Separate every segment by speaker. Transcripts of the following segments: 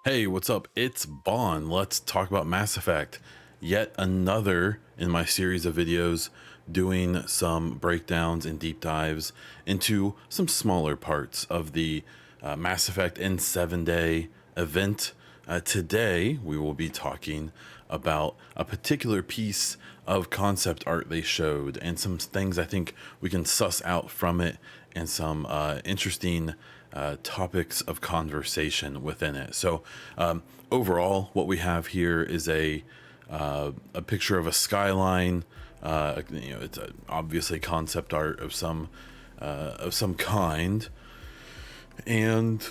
Speaker 1: Hey, what's up? It's Bon. Let's talk about Mass Effect. Yet another in my series of videos doing some breakdowns and deep dives into some smaller parts of the Mass Effect in 7-day event. Today, we will be talking about a particular piece of concept art they showed and some things I think we can suss out from it and some interesting topics of conversation within it. So overall, what we have here is a picture of a skyline. It's obviously concept art of some kind, and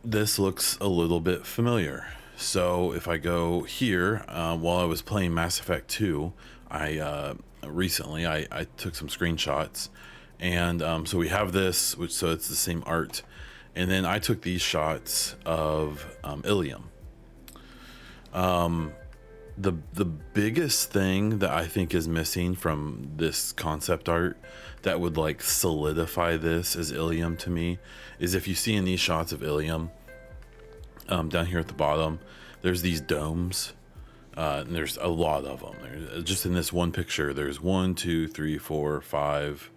Speaker 1: this looks a little bit familiar. So if I go here, while I was playing Mass Effect 2, I took some screenshots, and so we have this, so it's the same art, and then I took these shots of Illium. The biggest thing that I think is missing from this concept art that would like solidify this as Illium to me is if you see in these shots of Illium, down here at the bottom, there's these domes. And there's a lot of them. Just in this one picture, there's 1, 2, 3, 4, 5,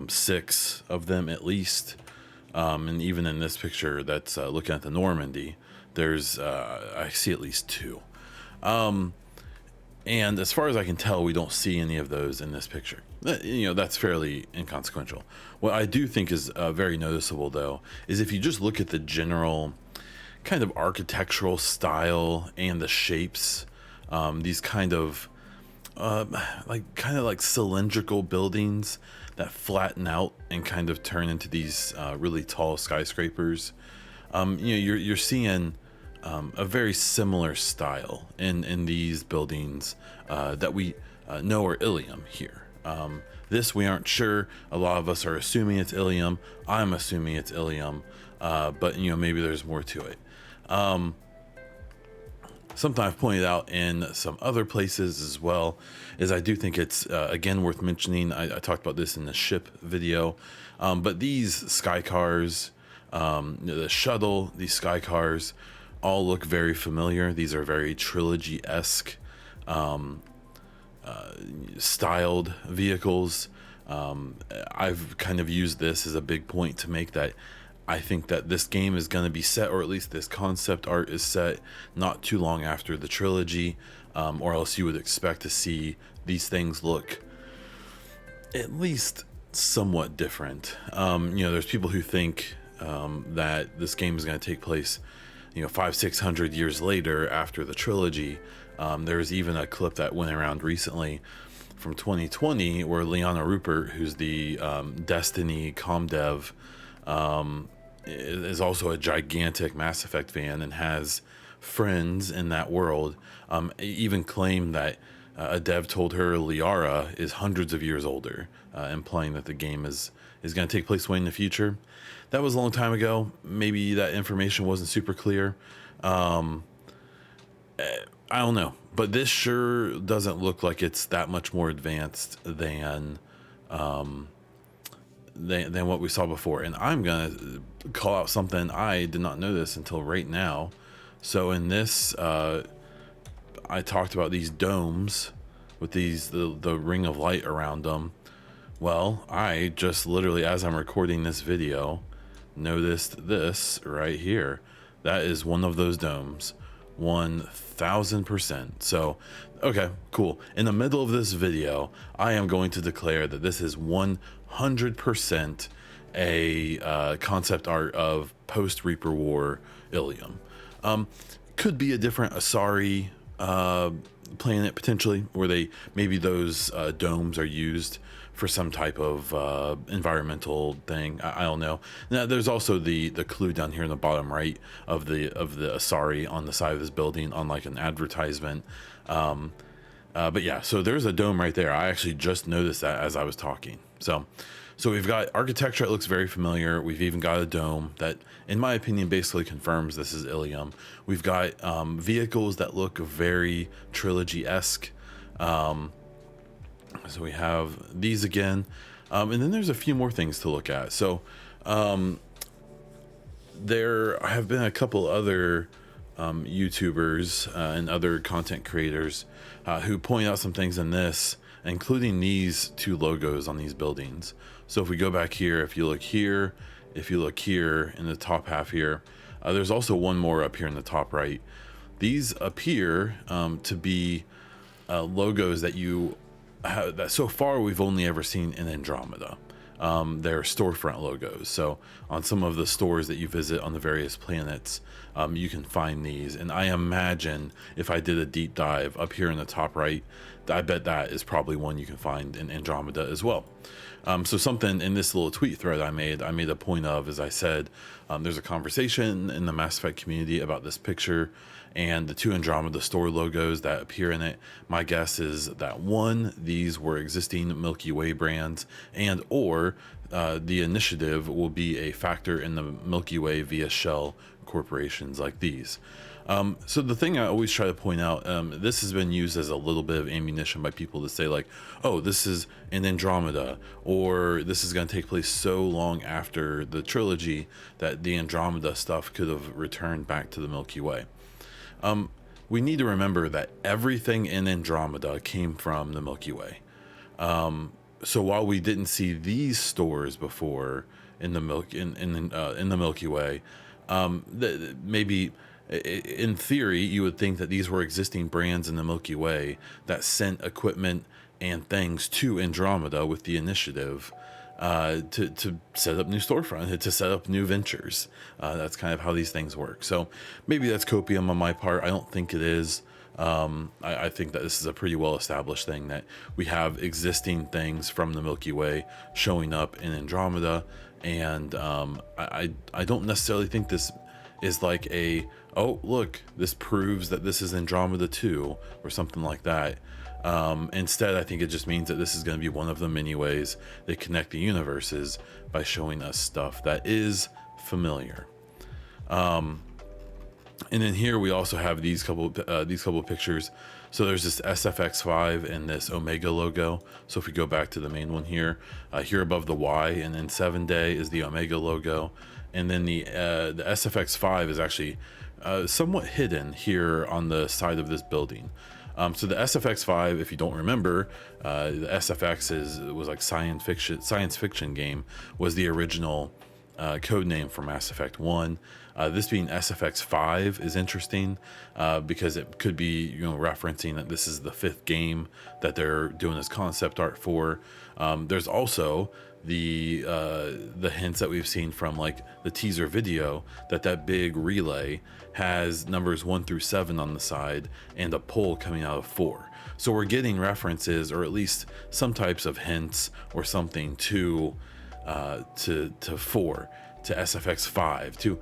Speaker 1: 6 of them at least. And even in this picture that's looking at the Normandy, there's I see at least 2. And as far as I can tell, we don't see any of those in this picture. That's fairly inconsequential. What I do think is very noticeable, though, is if you just look at the general kind of architectural style and the shapes, these kind of like cylindrical buildings that flatten out and kind of turn into these really tall skyscrapers. You're seeing a very similar style in these buildings that we know are Illium here. This we aren't sure. A lot of us are assuming it's Illium. I'm assuming it's Illium, but maybe there's more to it. Something I've pointed out in some other places as well is I do think it's again worth mentioning. I talked about this in the ship video, but these sky cars, the shuttle, these sky cars, all look very familiar. These are very trilogy-esque styled vehicles. I've kind of used this as a big point to make that I think that this game is going to be set, or at least this concept art is set, not too long after the trilogy, or else you would expect to see these things look at least somewhat different. There's people who think that this game is going to take place 500-600 years later after the trilogy. There's even a clip that went around recently from 2020 where Liana Rupert, who's the Destiny comm dev, is also a gigantic Mass Effect fan and has friends in that world, even claimed that a dev told her Liara is hundreds of years older, implying that the game is going to take place way in the future. That was a long time ago. Maybe that information wasn't super clear. I don't know, but this sure doesn't look like it's that much more advanced than what we saw before. And I'm gonna call out something I did not know this until right now. So in this, I talked about these domes with the ring of light around them. Well, I just literally, as I'm recording this video, noticed this right here. That is one of those domes, 1000%. So, okay, cool. In the middle of this video, I am going to declare that this is 100% a concept art of post Reaper War Illium. Could be a different Asari planet potentially, where maybe those domes are used for some type of environmental thing. I don't know. Now, there's also the clue down here in the bottom right of the Asari on the side of this building on like an advertisement. But yeah, so there's a dome right there. I actually just noticed that as I was talking. So we've got architecture that looks very familiar. We've even got a dome that, in my opinion, basically confirms this is Illium. We've got vehicles that look very trilogy-esque. So we have these again. And then there's a few more things to look at. So There have been a couple other YouTubers and other content creators who point out some things in this, including these two logos on these buildings. So if we go back here, if you look here, if you look here in the top half here, there's also one more up here in the top right. These appear to be logos that that so far we've only ever seen in Andromeda. They're storefront logos. So on some of the stores that you visit on the various planets, you can find these. And I imagine if I did a deep dive up here in the top right, I bet that is probably one you can find in Andromeda as well. So something in this little tweet thread I made a point of, as I said, there's a conversation in the Mass Effect community about this picture and the two Andromeda store logos that appear in it. My guess is that one, these were existing Milky Way brands, and or the initiative will be a factor in the Milky Way via shell corporations like these. So the thing I always try to point out, this has been used as a little bit of ammunition by people to say like, oh, this is in Andromeda, or this is going to take place so long after the trilogy that the Andromeda stuff could have returned back to the Milky Way. We need to remember that everything in Andromeda came from the Milky Way. So while we didn't see these stores before in the Milky Way, maybe in theory you would think that these were existing brands in the Milky Way that sent equipment and things to Andromeda with the initiative to set up new storefront, to set up new ventures. That's kind of how these things work. So maybe that's copium on my part. I don't think it is. I think that this is a pretty well established thing, that we have existing things from the Milky Way showing up in Andromeda. And I don't necessarily think this is like oh, look, this proves that this is Andromeda 2 or something like that. Instead, I think it just means that this is going to be one of the many ways they connect the universes by showing us stuff that is familiar. And then here we also have these couple pictures. So there's this SFX5 and this Omega logo. So if we go back to the main one here, here above the Y and then 7 Day is the Omega logo. And then the SFX5 is actually somewhat hidden here on the side of this building. So the SFX5, if you don't remember, the SFX was like science fiction game, was the original code name for Mass Effect 1. This being SFX5 is interesting because it could be, referencing that this is the 5th game that they're doing this concept art for. There's also the hints that we've seen from like the teaser video that big relay has numbers 1 through 7 on the side and a pole coming out of 4. So we're getting references, or at least some types of hints or something to 4, to SFX5, to,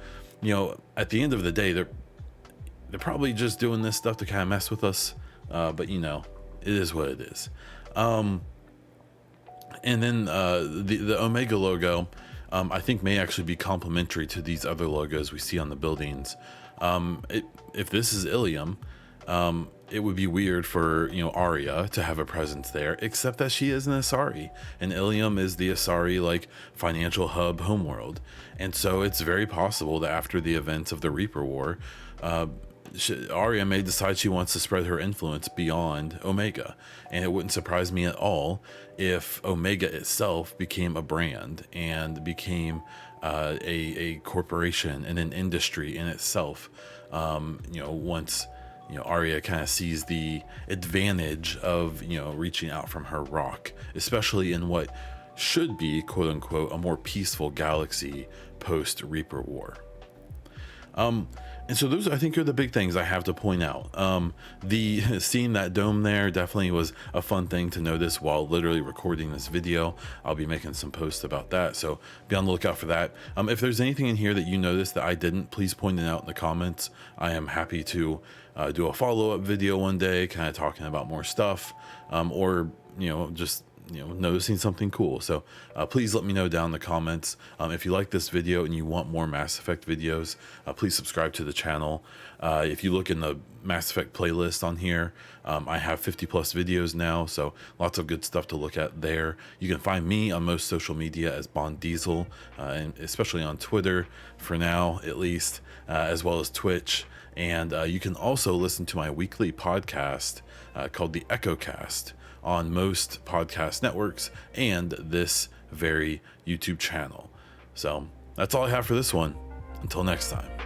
Speaker 1: at the end of the day, they're probably just doing this stuff to kind of mess with us. But it is what it is. And then the Omega logo, I think may actually be complementary to these other logos we see on the buildings. If this is Illium, it would be weird for Arya to have a presence there, except that she is an Asari, and Illium is the Asari like financial hub homeworld, and so it's very possible that after the events of the Reaper War, Arya may decide she wants to spread her influence beyond Omega, and it wouldn't surprise me at all if Omega itself became a brand and became a corporation and an industry in itself. Once Arya kind of sees the advantage of reaching out from her rock, especially in what should be, quote unquote, a more peaceful galaxy post Reaper War. And so those, I think, are the big things I have to point out. The seeing that dome there definitely was a fun thing to notice while literally recording this video. I'll be making some posts about that, so be on the lookout for that. If there's anything in here that you noticed that I didn't, please point it out in the comments. I am happy to do a follow-up video one day, kind of talking about more stuff, or just noticing something cool. So please let me know down in the comments. If you like this video and you want more Mass Effect videos, please subscribe to the channel. If you look in the Mass Effect playlist on here, I have 50 plus videos now, so lots of good stuff to look at there. You can find me on most social media as Bond Diesel, and especially on Twitter for now, at least, as well as Twitch. And you can also listen to my weekly podcast called the Echo Cast on most podcast networks and this very YouTube channel. So that's all I have for this one. Until next time.